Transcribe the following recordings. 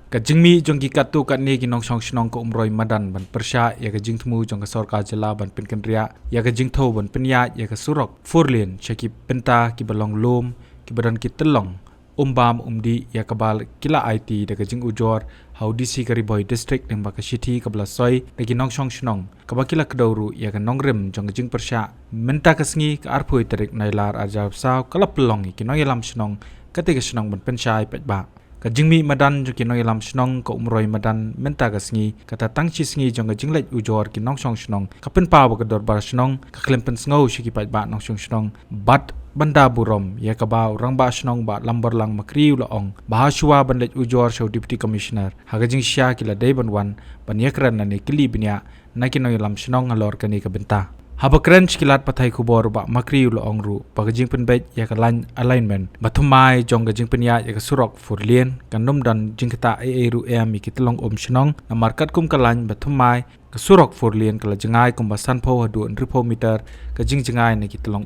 ka jingmi jong ki katu kat ni ki nong shong shnong ko umroi madan ban persha ya ka jing thmu jong ka sarkar jila ban pen kendria ya ka jing tho ban penya ya ka surok furlin cheki penta ki balong lom ki badan ki telong umbam umdi ya kabal kila IT daga jing ujor how DC Kariboy district nang baka city kabla soy dagi nong shong shnong kabakila kdauru ya ka nongrem jong jing persha menta kasngi ka arpoi tarik nailar ajab saw kala pelong ki nong yalam shnong katika shnong ban penshai petba ka jingmi madan jong ki nong yalam shnong ko umroi madan menta kasngi kata tangchi sngi jong jing lek ujor ki nong shong shnong ka pen pa ba ka dor bar shnong ka klem pen sngo shiki petba nong shong shnong bat banda burom ya kabau rang ba shnong ba lambar lang makriu laong bahasua bandet ujor show deputy commissioner hagajing sya kila day banwan banyakran na ni kili binya nakino yalam shnong alor kani ka benta habakran kilat pathai kubor ba makriu laong ru pagajing penbet ya kalan alignment bathumai jong gajing penya ya ka surok furlien kanum dan jingkata ru mi kitlong shnong na markat kum kalan bathumai ka surok furlien kala jengai kumbasan pho hadu ripo meter ka jingjengai na kitlong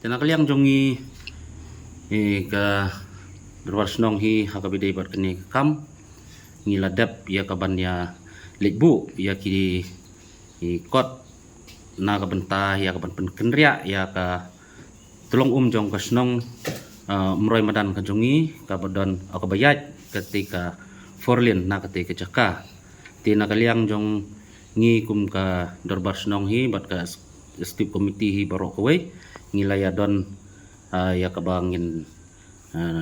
Tena kaliang jongi ka durwar snong hi hakabidei bat kini kam ngiladap ya kaban ya lekbu ya ki kot na ka benta ya kaban penkenria ya ka tulong jong ka snong umroi madan ka jongi ka badon akabayat ketika forlin na ketika jaka tena kaliang jong ngi kum ka durwar snong hi bat ka stip committee hi barok kawai ngilaya don ya kabangin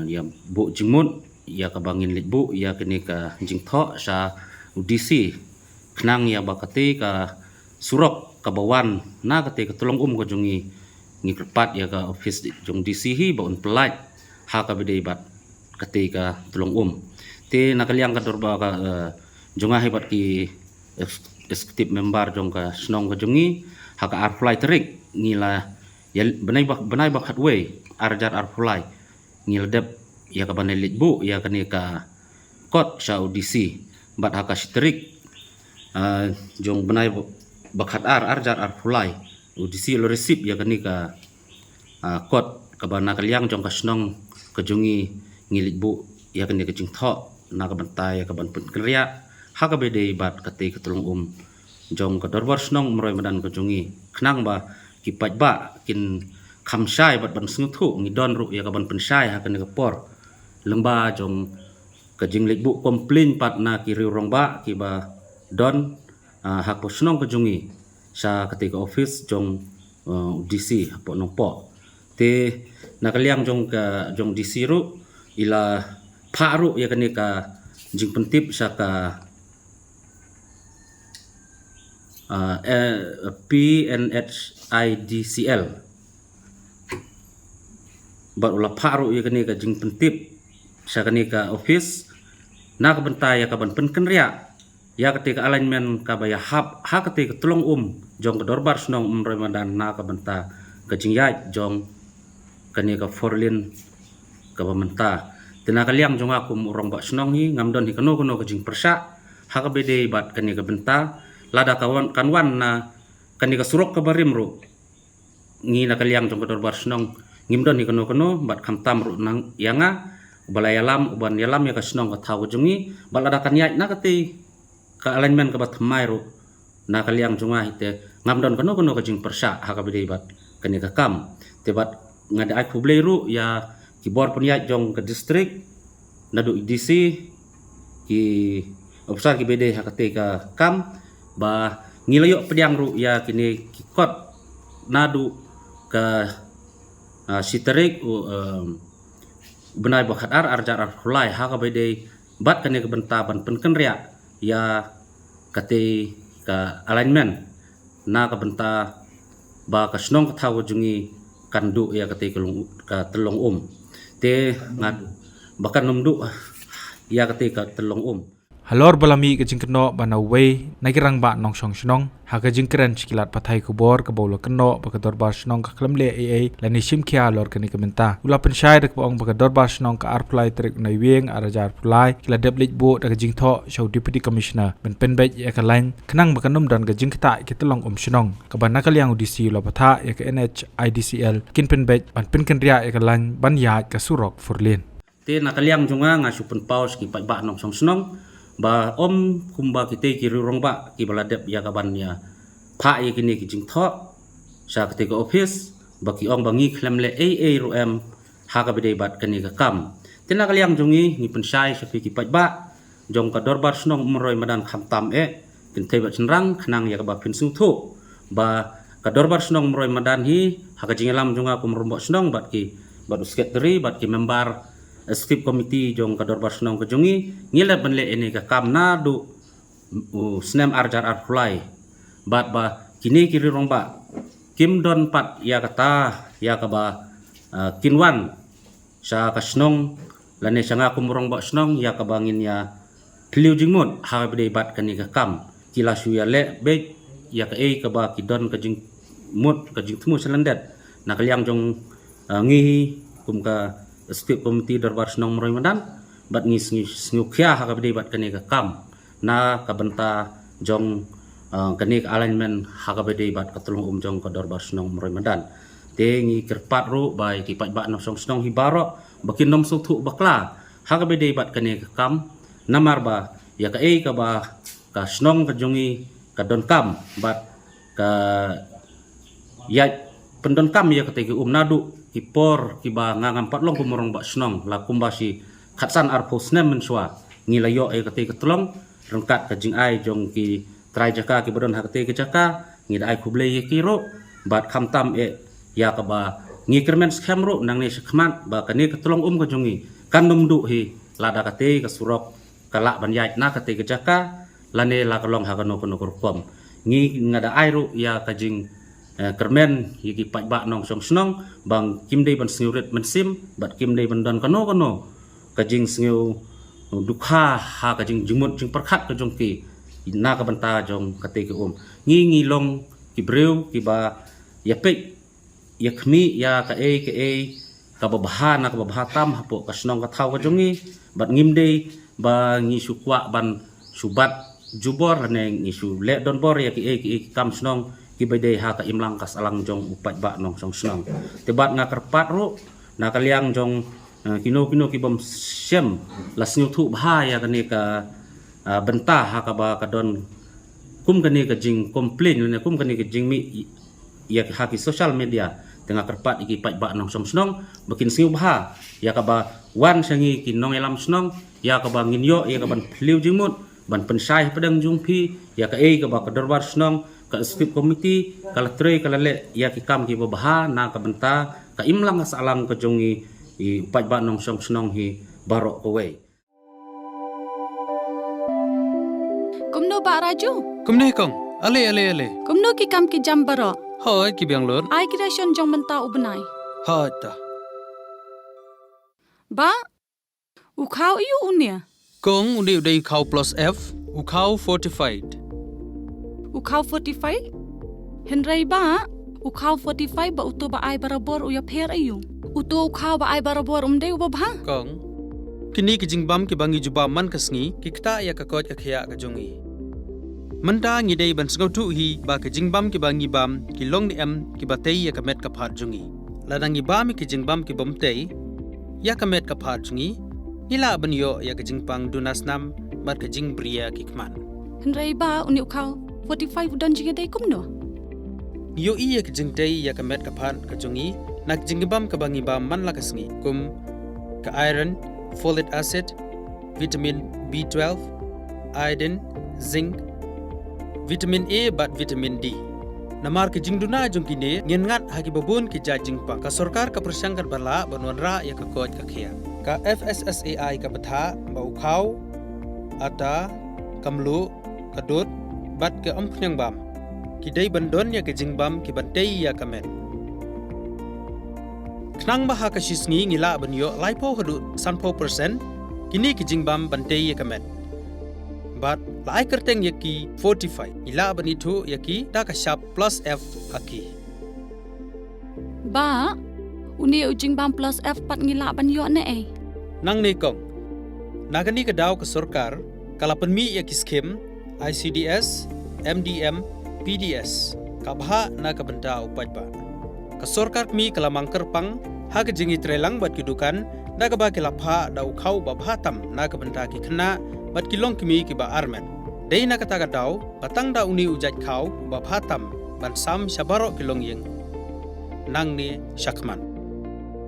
ya bu jingmut ya kabangin litbu ya kini ka jingtho sa udisi knang ya bakati ka surok kabawan na kate ka tulong ka jungi ngikrpat ya ka office jong DC hi baun pelat ha ka bidei bat kate ka tulong te nakaliang ka dorba ka jonga hebat ki executive member jong ka snong ka jungi ha ka arfly terik ngila ya benai bak hatwe arjar arfulai ngildep ya ka banai litbu ya kani ka kot sa audisi bat haka sitrik jong benai bak hat arjar arfulai audisi lo resip ya kani ka kot ka bana kaliang jong ka snong ka jungi ngilitbu ya kani ka jingtho na ka bantai ya ka ban penkeria haka bede bat kate ketulung jong ka dorbar snong meroi madan ka jungi knang ba kipat ba kin khamsai bat ban sngthu ngidon ru ya kaban pensai ha kan kapor lengba jong ka jinglik bu komplain pat na ki rong ba ki ba don hak posnong ka jungi sa ketika office jong DC po nong po te nakaliang jong ka jong DC ru ila pha ru ya kan ka jing pentip sa ka PNHIDCL bat ulah paru ya kani ka jing pentip sa kani ka office na ka bentai ya ka ban penkenria ya ketika alignment ka baya hab ha ketika tulong jong ka dorbar snong ramadan na ka benta ka jing ya jong kani ka forlin ka bamenta tenaga liang jong aku urang ba snong hi ngamdon hi kano ka jing persa ha ka bede bat kani ka benta lada kawan kanwan na kani ka surok ka barim ru ngi na kaliang jong ka dorbar snong ngimdon ni kano bat khamtam ru nang yanga balayalam uban yalam ya ka snong ka thaw jungi balada kan yai na kate ka alignment ka bat mai ru na kaliang junga hite ngamdon kano ka jing persa ha ka bede bat kani ka kam te bat ngada ai publi ru ya ki bor pun ya jong ka district nadu DC ki obsar ki bede ha kate ka kam ba ngilayok pediang ru ya kini kikot nadu ke siterik benai bakat arjar arfulai ha ka bede bat kani ke bentaban penkenria ya kate ka alignment na ka benta ba ka snong ka thaw jungi kandu ya kate ka telong te ngadu bakan numdu ya kate ka telong halor balami ka jingkno bana way nagirang ba nong shong shnong ha ka jingkran chikilat pathai kubor ka bawlo kno ba ka dorbar shnong ka klamle aa lani shimkhia lor kani kamenta ula penshai dak bong ba ka dorbar shnong ka arplai trik nai weng arajar plai kila deblit bo da ka jingtho show deputy commissioner ben penbet ya ka lain khnang ba kanum dan ka jingkta kitlong shnong ka bana kaliang udisi lo patha ya ka NHIDCL kin penbet ban penkenria ya ka lain ban ya ka surok furlin te nakaliang jonga nga supen paus ki pai ba nong song snong ba om kumba ki te ki rurong ba ki baladep ya kaban ya pha ye kini ki jing tho sa ki te ka office ba ki ong bangi klem le ru em ha ka bidei bat kani ka kam te nakaliang jongi ni pensai sa ki pai ba jong ka dorbar snong umroi madan kham tam kin te ba chenrang khnang ya ka ba pin sung tho ba ka dorbar snong umroi madan hi ha ka jingelam jonga kum rombo snong bat ki bat secretary bat ki member Skip committee jong kador barsnong ke jongi ngile benle ini ke kam na du snem arjar arfulai bat ba kini kiri rong ba kim don pat ya kata ya ka ba kinwan sa kasnong lane sanga kumurong ba snong ya ka bangin ya kliu jingmut ha bede bat kani ke kam kila su ya le be ya ka ka ba kidon ka jing mut ka jing tmu selendet na kaliang jong ngi kum ka Skip komiti darbar snong meroi madan bat ngis ngukya ha ka bede bat kani ka kam na ka benta jong kani alignment ha ka bede bat ka tulung jong ka darbar snong meroi madan te ngi kerpat ru bai ki pat bat no song snong hibaro bakin nom su thu bakla ha ka bede bat kani ka kam namar ba ya ka ba ka snong ka jongi ka don kam bat ka ya pendon kam ya ka te nadu kipor kiba ngangam patlong kumurong ba snong la kumbasi khatsan arpo snem menswa ngilayo kate ketolong rengkat ka jing ai jong ki trai jaka ki bodon hakate ke jaka ngida ai kuble ye kiro bat khamtam ya ka ba ngi kermen skhamro nang ne skhamat ba kane ketolong ka jongi kanum du hi lada kate ka surok kala banyai na kate ke jaka lane la kalong hakano kono kurkom ngi ngada ai ru ya ka jing kermen yiki pai ba nong song snong bang kim dei ban sniuret mensim bat kim dei ban don kono kajing sniu dukha ha kajing jumut jing perkhat ka jong ki na ka banta jong kate ke ngi long ki breu ki ba ya pe ya khmi ya ka ka babaha na ka babaha tam hapo ka snong ka thau ka jongi bat ngim dei ba ngi sukwa ban subat jubor ne ngi su le don bor ya ki kam snong ki bede ha ka imlang kas alang jong upat ba nong song snong tebat nga kerpat ru na kaliang jong kino ki bom sem las nyu thu bha ya kani ka benta ha ka ba ka don kum kani ka jing complain ne kum kani ka jing mi ya ha ki social media tengah kerpat iki pat ba nong song snong bakin siu bha ya ka ba wan sangi ki nong elam snong ya ka ba ngin yo ya ka ban phliu jingmut ban pensai pedang jungpi ya ka ba ka dorbar snong ka skip committee kala tre kala le ya ki kam ki babaha na ka benta ka imlang asalang ka jongi i pat ba nong song snong hi barok away kumno ba raju kumne kong ale kumno ki kam ki jam baro hoi ki biang lor ai ki ration jong menta ubnai ha ta ba u khau yu unia kong undi udai khau plus f u khau fortified u khau 45 henrai ba u khau 45 ba uto ba ai barabor u ya pher ayu uto u khau ba ai barabor umde u ba kong kini ki jingbam ki bangi juba man kasngi ki kta ya ka kot akhya ka jongi manda ngi dei ban sngau tu hi ba ki jingbam ki bangi bam ki long ni em ki batei ya ka met ka phat jongi ladangi bam ki jingbam ki bom tei ya ka met ka phat jongi nila ban yo ya ka jingpang dunas nam mat ka jing bria ki kman henrai ba uni u khau 45 udan jiga dei kumno yo iya ka jingtei ya ka met ka phat ka jongi nak jingbam ka bangi bam man la kasngi kum ka iron folic acid vitamin B12 iodine zinc vitamin A bat vitamin D namar ke jingduna jongkine ngin ngat hagi babun ki jajingpa ka sarkar ka persangkan barla banwanra ya ka koj ka khia ka FSSAI ka batha bau khau ata kamlu kadut bat ke amkhnyang bam ki dei bandon ya ke jingbam ki bantei ya kamet knang baha ka shisngi ngila banyo laipo hadu sanpo percent kini ki jingbam bantei ya kamet bat lai kerteng yaki 45 ila banitu yaki ta ka sharp plus f haki ba uni ujing bam plus f pat ngila ban yo ne nang ne kong nagani ka daw ka sarkar kala panmi yaki scheme ICDS MDM PDS kabha na ka benta upat ba ka sarkar mi kala mangker pang ha ka jingi trelang bat kidukan Daga ba ki lapha da ukhau ba bhatam na ka banta ki khna bat ki long kimi ki ba armen. Dei na kata ka daw patang da uni ujat khau ba bhatam ban sam shabaro ki long yeng. Nang ni Shakman.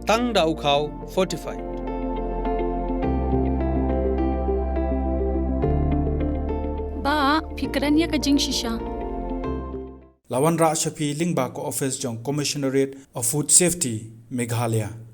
Tang da ukhau fortified. Ba, pikirannya ka jing shisha. Lawan Ra Shafi Lingba ko office jong Commissionerate of Food Safety Meghalaya.